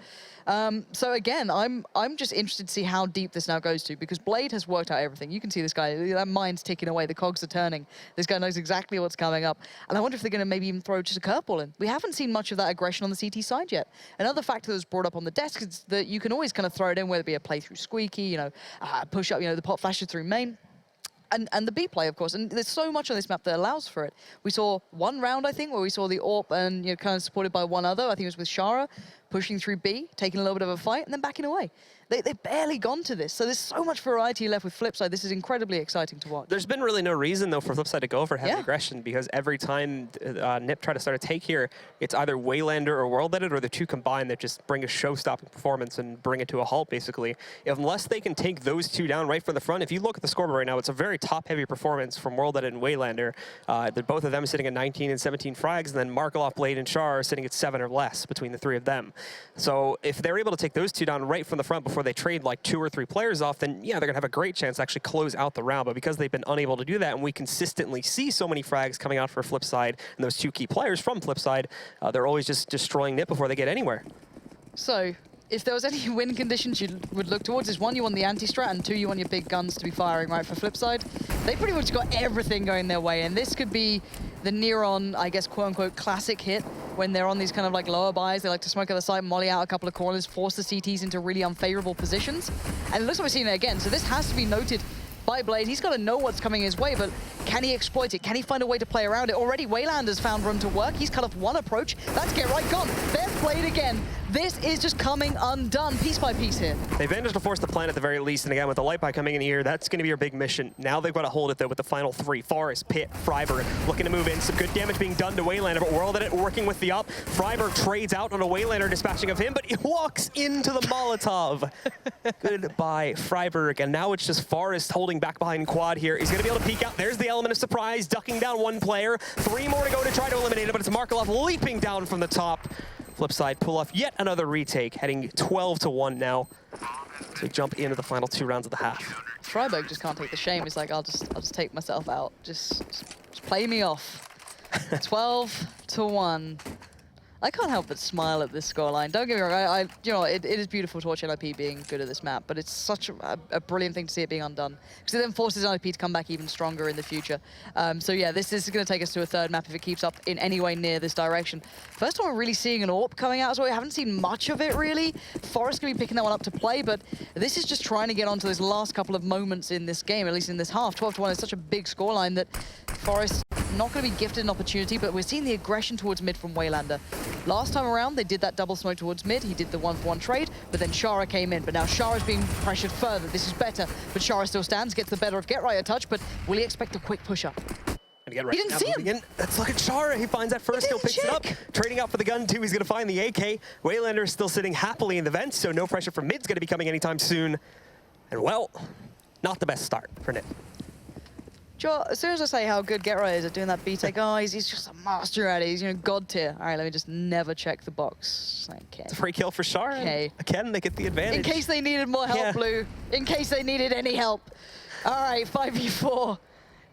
So again, I'm just interested to see how deep this now goes to, because Blade has worked out everything. You can see this guy, that mind's ticking away, the cogs are turning. This guy knows exactly what's coming up. And I wonder if they're going to maybe even throw just a curveball in. We haven't seen much of that aggression on the CT side yet. Another factor that was brought up on the desk is that you can always kind of throw it in, whether it be a play through squeaky, you know, push up, you know, the pot flashes through main. and the B play, of course. And there's so much on this map that allows for it. We saw one round, I think, where we saw the AWP and kind of supported by one other. I think it was with Shara, pushing through B, taking a little bit of a fight, and then backing away. They've barely gone to this. So there's so much variety left with Flipside. This is incredibly exciting to watch. There's been really no reason, though, for Flipside to go for heavy aggression, because every time NiP try to start a take here, it's either Waylander or World Edit, or the two combined that just bring a show-stopping performance and bring it to a halt, basically. Unless they can take those two down right from the front, if you look at the scoreboard right now, it's a very top-heavy performance from World Edit and Waylander. Both of them sitting at 19 and 17 frags, and then Markelov, Blade, and Char are sitting at 7 or less between the three of them. So if they're able to take those two down right from the front before they trade like 2 or 3 players off, then yeah, they're gonna have a great chance to actually close out the round. But because they've been unable to do that, and we consistently see so many frags coming out for Flipside and those two key players from Flipside, they're always just destroying NiP before they get anywhere. So if there was any win conditions you would look towards, is 1, you want the anti-strat, and 2, you want your big guns to be firing right for Flipside. They pretty much got everything going their way, and this could be the near-on, I guess, quote-unquote, classic hit when they're on these kind of like lower buys. They like to smoke at the side, molly out a couple of corners, force the CTs into really unfavorable positions. And it looks like we're seeing it again, so this has to be noted by Blade. He's got to know what's coming his way, but can he exploit it? Can he find a way to play around it? Already, Waylander's found room to work. He's cut off one approach. That's Get Right gone. There's Blade again. This is just coming undone piece by piece here. They've managed to force the plan at the very least, and again, with the light buy coming in here, that's going to be your big mission. Now they've got to hold it, though, with the final 3. Forest, Pit, Freiberg looking to move in. Some good damage being done to Waylander, but World Edit working with the up. Freiberg trades out on a Waylander, dispatching of him, but he walks into the Molotov. Goodbye, Freiberg, and now it's just Forest holding back behind Quad here. He's going to be able to peek out. There's the element of surprise, ducking down one player. 3 more to go to try to eliminate it, but it's Markelov leaping down from the top. Flipside pull off yet another retake, heading 12-1 now. So we jump into the final 2 rounds of the half. Freiberg just can't take the shame. He's like, I'll just take myself out. Just play me off. 12-1. I can't help but smile at this scoreline. Don't get me wrong, you know, it is beautiful to watch NiP being good at this map, but it's such a brilliant thing to see it being undone, because it then forces NiP to come back even stronger in the future. So yeah, this is going to take us to a 3rd map if it keeps up in any way near this direction. First time we're really seeing an AWP coming out as well. We haven't seen much of it, really. Forrest going to be picking that one up to play, but this is just trying to get onto those last couple of moments in this game, at least in this half. 12-1 is such a big scoreline that Forrest not going to be gifted an opportunity, but we're seeing the aggression towards mid from Waylander. Last time around, they did that double smoke towards mid. He did the 1-for-1 trade, but then Shara came in. But now Shara's being pressured further. This is better, but Shara still stands, gets the better of Get Right a touch, but will he expect a quick push-up? He didn't see him. In. Let's look at Shara. He finds that first kill, picks it up. Trading out for the gun, too. He's going to find the AK. Waylander is still sitting happily in the vents, so no pressure from mid's going to be coming anytime soon. And, well, not the best start for NiP. Joe, as soon as I say how good Get Right is at doing that B take, oh, he's just a master at it. He's, God tier. All right, let me just never check the box. Okay. It's a free kill for Shara. Okay. Again, they get the advantage. In case they needed more help, Blue. In case they needed any help. All right, 5v4.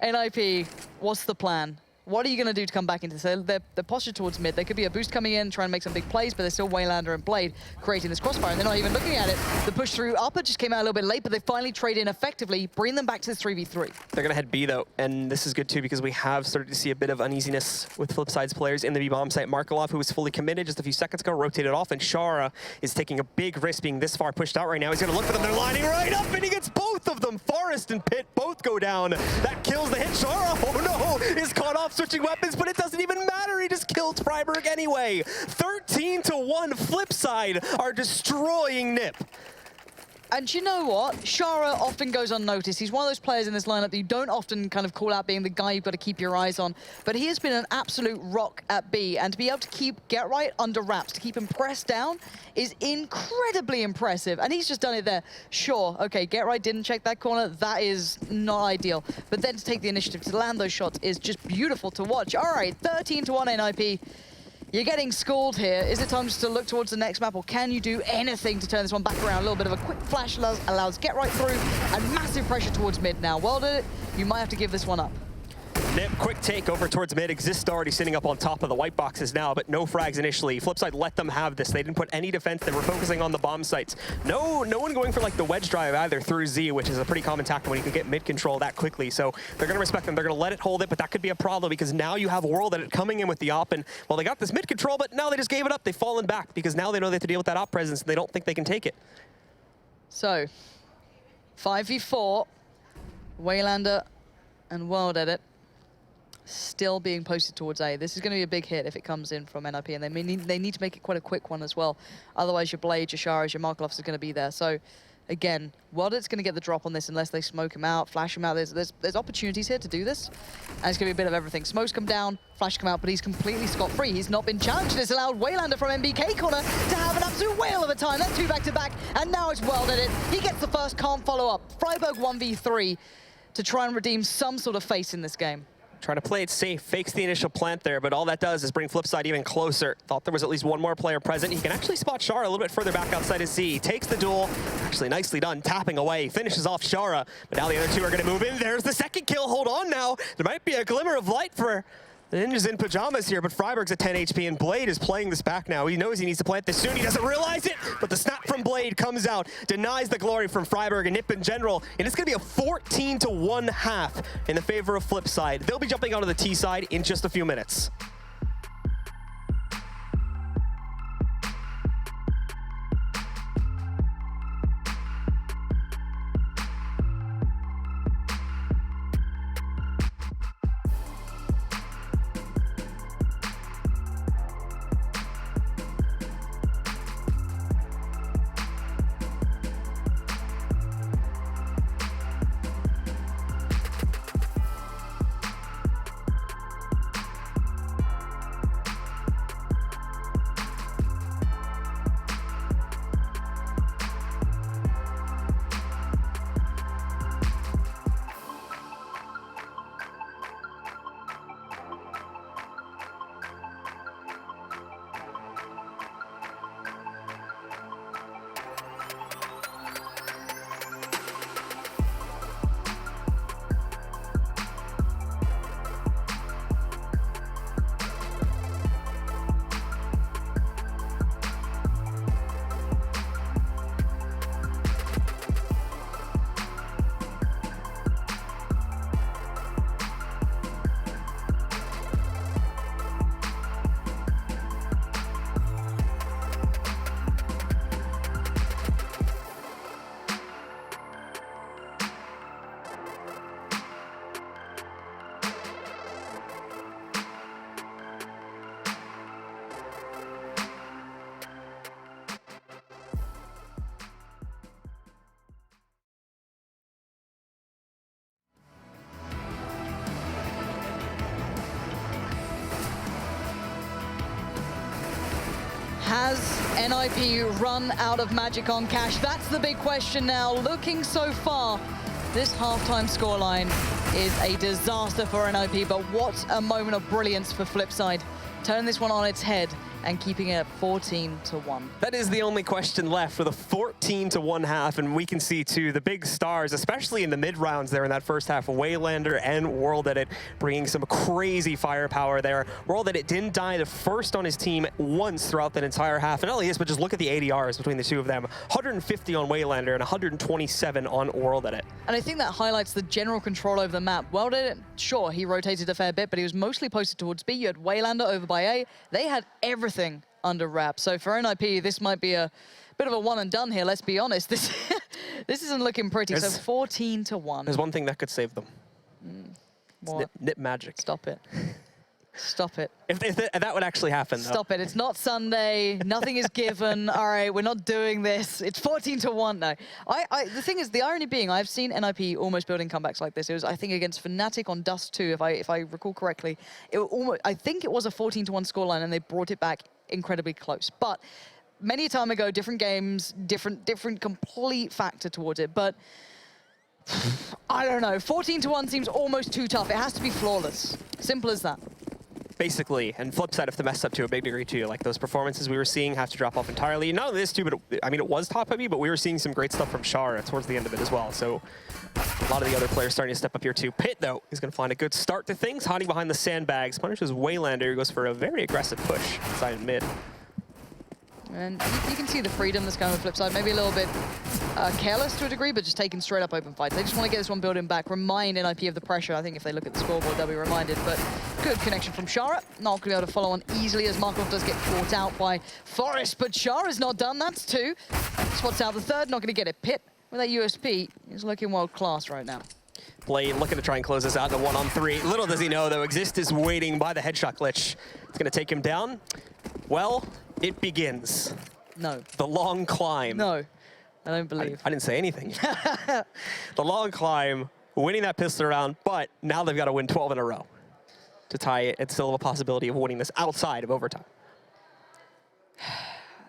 NiP, what's the plan? What are you going to do to come back into this? They're postured towards mid. There could be a boost coming in, trying to make some big plays, but there's still Waylander and Blade creating this crossfire, and they're not even looking at it. The push through upper just came out a little bit late, but they finally trade in effectively, bring them back to the 3v3. They're going to head B, though, and this is good, too, because we have started to see a bit of uneasiness with Flipside's players in the B-bomb site. Markelov, who was fully committed just a few seconds ago, rotated off, and Shara is taking a big risk being this far pushed out right now. He's going to look for them. They're lining right up, and he gets both of them. Forest and Pit both go down. That kills the hit. Shara, oh no, is caught off switching weapons, but it doesn't even matter. He just killed Freiberg anyway. 13-1, Flipside are destroying NiP. And you know what? Shara often goes unnoticed. He's one of those players in this lineup that you don't often kind of call out being the guy you've got to keep your eyes on. But he has been an absolute rock at B. And to be able to keep Get Right under wraps, to keep him pressed down, is incredibly impressive. And he's just done it there. Sure, okay, Get Right didn't check that corner. That is not ideal. But then to take the initiative to land those shots is just beautiful to watch. All right, 13-1 NiP. You're getting schooled here. Is it time just to look towards the next map, or can you do anything to turn this one back around? A little bit of a quick flash allows Get Right through, and massive pressure towards mid now. Well done. You might have to give this one up. NiP, quick take over towards mid. Exist already sitting up on top of the white boxes now, but no frags initially. Flipside let them have this. They didn't put any defense. They were focusing on the bomb sites. No one going for like the wedge drive either through Z, which is a pretty common tactic when you can get mid control that quickly. So they're going to respect them. They're going to let it hold it, but that could be a problem because now you have World Edit coming in with the op, and well, they got this mid control, but now they just gave it up. They've fallen back because now they know they have to deal with that op presence, and they don't think they can take it. So, 5v4. Waylander and World Edit still being posted towards A. This is going to be a big hit if it comes in from NiP, and they need to make it quite a quick one as well. Otherwise, your Blade, your Sharas, your Markloffs is going to be there. So, again, World Edit's going to get the drop on this unless they smoke him out, flash him out. There's opportunities here to do this, and it's going to be a bit of everything. Smokes come down, flash come out, but he's completely scot-free. He's not been challenged, and it's allowed Waylander from MBK corner to have an absolute whale of a time. That's 2 back-to-back, and now it's World Edit. He gets the first, can't follow up. Freiburg 1v3 to try and redeem some sort of face in this game. Trying to play it safe, fakes the initial plant there, but all that does is bring Flipside even closer. Thought there was at least one more player present. He can actually spot Shara a little bit further back outside his Z. Takes the duel, actually nicely done, tapping away, finishes off Shara, but now the other two are gonna move in. There's the second kill, hold on now. There might be a glimmer of light for the Ninjas in pajamas here, but Freiburg's at 10 HP, and Blade is playing this back now. He knows he needs to plant this soon. He doesn't realize it, but the snap from Blade comes out, denies the glory from Freiburg and NiP in general, and it's going to be a 14-1 half in the favor of Flipside. They'll be jumping onto the T side in just a few minutes. Has NiP run out of magic on Cash? That's the big question now. Looking so far, this halftime scoreline is a disaster for NiP, but what a moment of brilliance for Flipside. Turn this one on its head and keeping it at 14-1. That is the only question left with a 14-1 half, and we can see too the big stars, especially in the mid rounds there in that first half, Waylander and World Edit bringing some crazy firepower there. World Edit didn't die the first on his team once throughout that entire half, and not only this, but just look at the ADRs between the two of them. 150 on Waylander and 127 on World Edit. And I think that highlights the general control over the map. World Edit, sure, he rotated a fair bit, but he was mostly posted towards B. You had Waylander over by A. They had everything under wrap. So for NiP, this might be a bit of a one and done here, let's be honest. This isn't looking pretty. So 14-1. There's one thing that could save them. What? NiP magic. Stop it. Stop it. If that would actually happen, though. Stop it. It's not Sunday. Nothing is given. All right, we're not doing this. It's 14-1 now. The thing is, the irony being, I've seen NiP almost building comebacks like this. It was, I think, against Fnatic on Dust 2, if I recall correctly. I think it was a 14-1 scoreline, and they brought it back incredibly close. But many a time ago, different games, different complete factor towards it. But I don't know. 14-1 seems almost too tough. It has to be flawless. Simple as that. Basically, and Flipside have to mess up to a big degree too. Like those performances we were seeing have to drop off entirely. Not only this too, but I mean, it was top heavy, but we were seeing some great stuff from Shara towards the end of it as well. So a lot of the other players starting to step up here too. Pit though, is going to find a good start to things, hiding behind the sandbags. Punishes Waylander, who goes for a very aggressive push inside and mid. And you can see the freedom that's going with Flipside. Maybe a little bit careless to a degree, but just taking straight up open fights. They just want to get this one building back, remind NiP of the pressure. I think if they look at the scoreboard, they'll be reminded. But good connection from Shara. Not going to be able to follow on easily as Markov does get caught out by Forest. But Shara's not done. That's two. Spots out the third. Not going to get it. Pit with that USP is looking world class right now. Blade looking to try and close this out in a 1-on-3. Little does he know, though, Exist is waiting by the headshot glitch. It's going to take him down. Well, it begins. No. The long climb. No, I don't believe. I didn't say anything. The long climb, winning that pistol round, but now they've got to win 12 in a row to tie it and still have a possibility of winning this outside of overtime.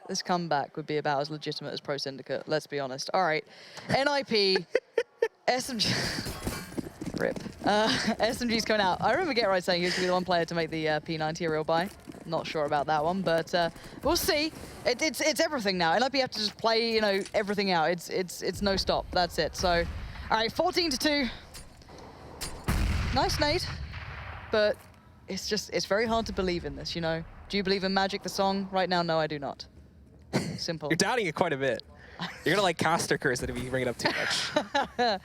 This comeback would be about as legitimate as Pro Syndicate, let's be honest. All right, NiP, SMG. Rip. SMG's coming out. I remember Get Right saying he was going to be the one player to make the P90 a real buy. Not sure about that one, but we'll see. It's everything now. NiP have to just play, you know, everything out. It's no stop. That's it. So, all right, 14-2. Nice nade, but it's very hard to believe in this. You know, do you believe in Magic the song right now? No, I do not. Simple. You're doubting it quite a bit. You're gonna like caster curse it if you bring it up too much. I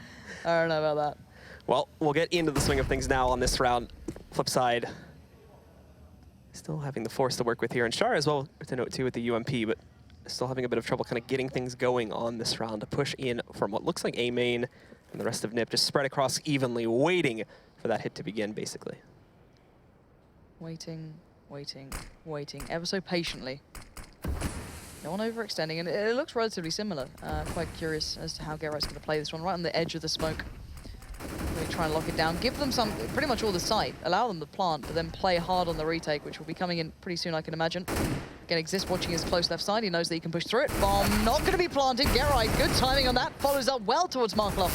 don't know about that. Well, we'll get into the swing of things now on this round. Flip side, still having the Force to work with here, and Shara as well to note too with the UMP, but still having a bit of trouble kind of getting things going on this round to push in from what looks like A main, and the rest of NiP just spread across evenly, waiting for that hit to begin, basically. Waiting, waiting, waiting, ever so patiently. No one overextending, and it looks relatively similar. Quite curious as to how Get Right's going to play this one, right on the edge of the smoke. Really try and lock it down. Give them pretty much all the sight. Allow them to plant, but then play hard on the retake, which will be coming in pretty soon, I can imagine. Again, Exist watching his close left side. He knows that he can push through it. Bomb not going to be planted. Get Right, good timing on that. Follows up well towards Markloff.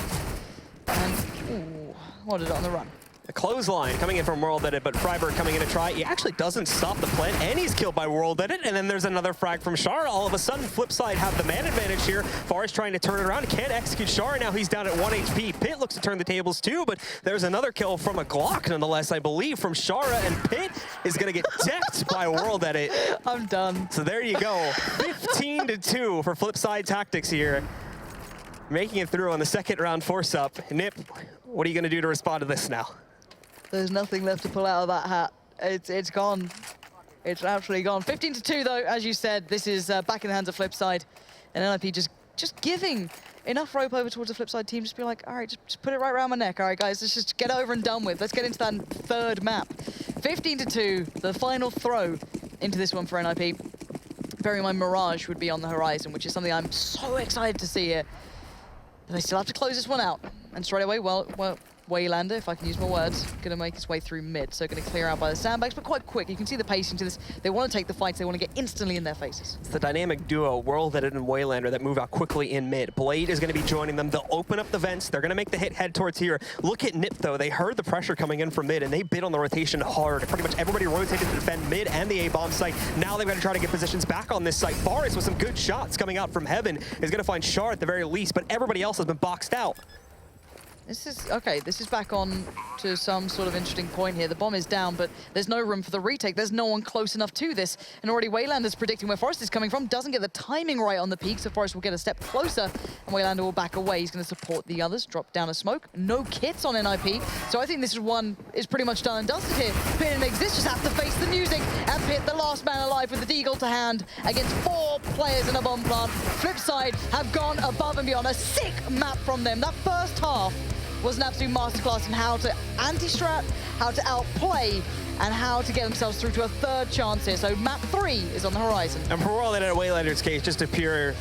And, ooh, what did it on the run? A clothesline coming in from World Edit, but Freiberg coming in to try. He actually doesn't stop the plant, and he's killed by World Edit. And then there's another frag from Shara. All of a sudden, Flipside have the man advantage here. Forrest trying to turn it around. Can't execute Shara. Now he's down at 1 HP. Pit looks to turn the tables too, but there's another kill from a Glock, nonetheless, I believe, from Shara. And Pit is going to get decked by World Edit. I'm done. So there you go. 15-2 for Flipside Tactics here. Making it through on the second round force-up. NiP, what are you going to do to respond to this now? There's nothing left to pull out of that hat. It's gone. It's absolutely gone. 15-2 though, as you said. This is back in the hands of Flipside, and NiP just giving enough rope over towards the Flipside team. Just be like, all right, just put it right around my neck. All right, guys, let's just get over and done with. Let's get into that third map. 15-2, the final throw into this one for NiP. Bearing in mind Mirage would be on the horizon, which is something I'm so excited to see here. But they still have to close this one out, and straight away, well. Waylander, if I can use my words, going to make his way through mid, so going to clear out by the sandbags, but quite quick. You can see the pacing to this. They want to take the fights. They want to get instantly in their faces. It's the dynamic duo, World Edit and Waylander, that move out quickly in mid. Blade is going to be joining them. They'll open up the vents. They're going to make the hit head towards here. Look at NiP, though. They heard the pressure coming in from mid, and they bid on the rotation hard. Pretty much everybody rotated to defend mid and the A-bomb site. Now they've got to try to get positions back on this site. Forrest with some good shots coming out from heaven is going to find Shar at the very least, but everybody else has been boxed out. This is back on to some sort of interesting point here. The bomb is down, but there's no room for the retake. There's no one close enough to this. And already Waylander's predicting where Forrest is coming from. Doesn't get the timing right on the peak, so Forrest will get a step closer, and Waylander will back away. He's going to support the others, drop down a smoke. No kits on NiP, so I think this one is pretty much done and dusted here. Pit and Exist just have to face the music, and Pit, the last man alive with the deagle to hand against 4 players in a bomb plant. Flipside have gone above and beyond. A sick map from them. That first half was an absolute masterclass in how to anti-strat, how to outplay, and how to get themselves through to a third chance here. So map 3 is on the horizon. And for World Edit Waylander's case, just a pure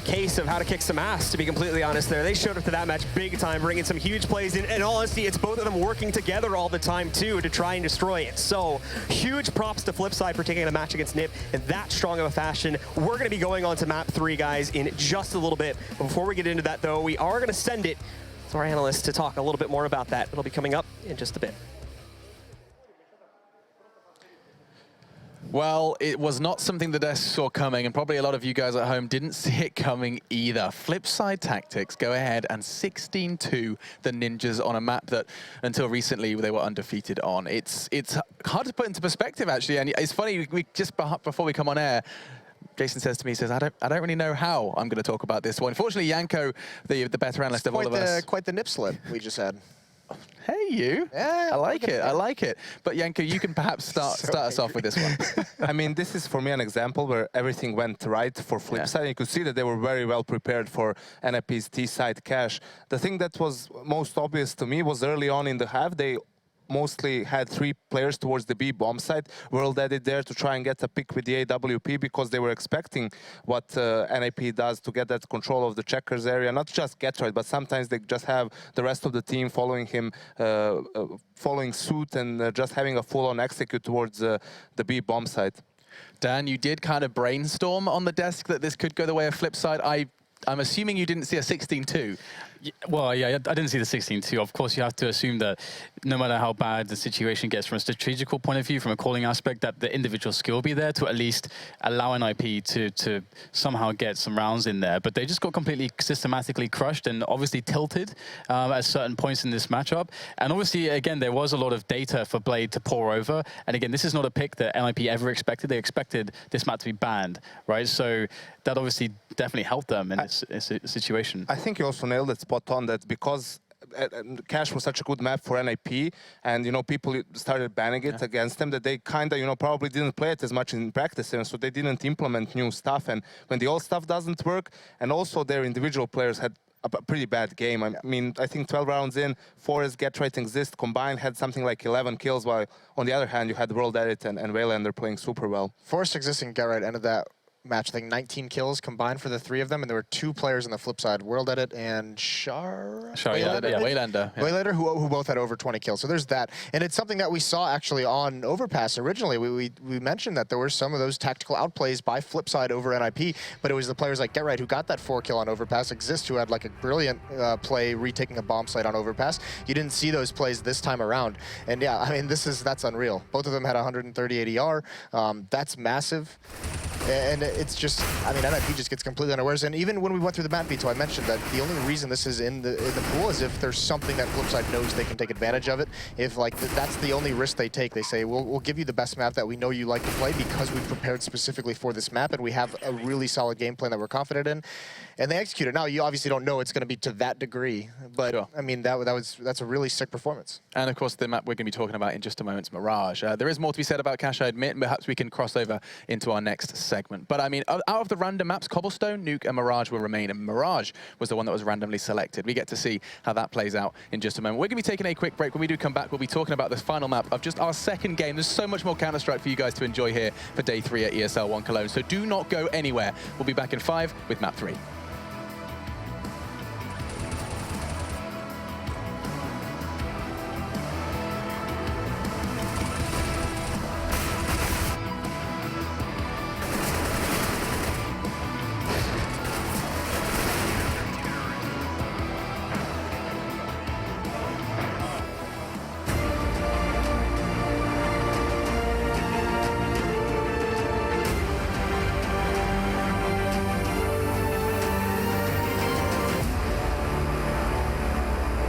case of how to kick some ass, to be completely honest there. They showed up to that match big time, bringing some huge plays in. And honestly, it's both of them working together all the time, too, to try and destroy it. So, huge props to Flipside for taking a match against NiP in that strong of a fashion. We're going to be going on to map 3, guys, in just a little bit. But before we get into that, though, we are going to send it to our analysts to talk a little bit more about that. It'll be coming up in just a bit. Well, it was not something that I saw coming, and probably a lot of you guys at home didn't see it coming either. Flipside Tactics go ahead and 16-2 the Ninjas on a map that, until recently, they were undefeated on. It's hard to put into perspective, actually, and it's funny, we just before we come on air, Jason says to me, I don't really know how I'm going to talk about this one. Unfortunately, Yanko, the better analyst of all of us. Quite the nip slip we just had. Hey, you. Yeah, I like it. I like it. But Janko, you can perhaps start us off with this one. I mean, this is for me an example where everything went right for Flipside. You could see that they were very well prepared for NiP's T-side cash. The thing that was most obvious to me was early on in the half, they mostly had 3 players towards the B bomb site. World added there to try and get a pick with the AWP because they were expecting what NiP does to get that control of the checkers area. Not just Getroid, but sometimes they just have the rest of the team following him, following suit and just having a full-on execute towards the B bomb site. Dan, you did kind of brainstorm on the desk that this could go the way of Flipside. I'm assuming you didn't see a 16-2. Well, yeah, I didn't see the 16-2. Of course, you have to assume that no matter how bad the situation gets from a strategical point of view, from a calling aspect, that the individual skill will be there to at least allow NiP to somehow get some rounds in there. But they just got completely systematically crushed and obviously tilted at certain points in this matchup. And obviously, again, there was a lot of data for Blade to pour over. And again, this is not a pick that NiP ever expected. They expected this map to be banned, right? So that obviously definitely helped them in this situation. I think you also nailed it spot on, that because Cash was such a good map for NiP, and people started banning it against them, that they kind of probably didn't play it as much in practice, and so they didn't implement new stuff. And when the old stuff doesn't work, and also their individual players had a pretty bad game. I mean, I think 12 rounds in, Forest, Getroid, Exist combined had something like 11 kills, while on the other hand you had World Edit and Waylander playing super well. Forest, Exist, and Getroid ended that match, I think 19 kills combined for the 3 of them, and there were 2 players on the flip side, World Edit and Waylander. Waylander, who both had over 20 kills. So there's that. And it's something that we saw actually on Overpass originally. We mentioned that there were some of those tactical outplays by Flipside over NiP, but it was the players like GetRight who got that 4 kill on Overpass, Exist who had like a brilliant play retaking a bomb site on Overpass. You didn't see those plays this time around. And yeah, I mean, that's unreal. Both of them had 130 ADR. That's massive. And it's just, I mean, NiP just gets completely unawares. And even when we went through the map veto, I mentioned that the only reason this is in the pool is if there's something that Flipside knows they can take advantage of it. If like that's the only risk they take, they say, we'll give you the best map that we know you like to play because we've prepared specifically for this map and we have a really solid game plan that we're confident in. And they execute it. Now, you obviously don't know it's going to be to that degree, but sure. I mean, that's a really sick performance. And of course, the map we're going to be talking about in just a moment is Mirage. There is more to be said about Cash, I admit, and perhaps we can cross over into our next segment. But I mean, out of the random maps, Cobblestone, Nuke, and Mirage will remain, and Mirage was the one that was randomly selected. We get to see how that plays out in just a moment. We're going to be taking a quick break. When we do come back, we'll be talking about the final map of just our second game. There's so much more Counter-Strike for you guys to enjoy here for day 3 at ESL One Cologne, so do not go anywhere. We'll be back in 5 with map 3.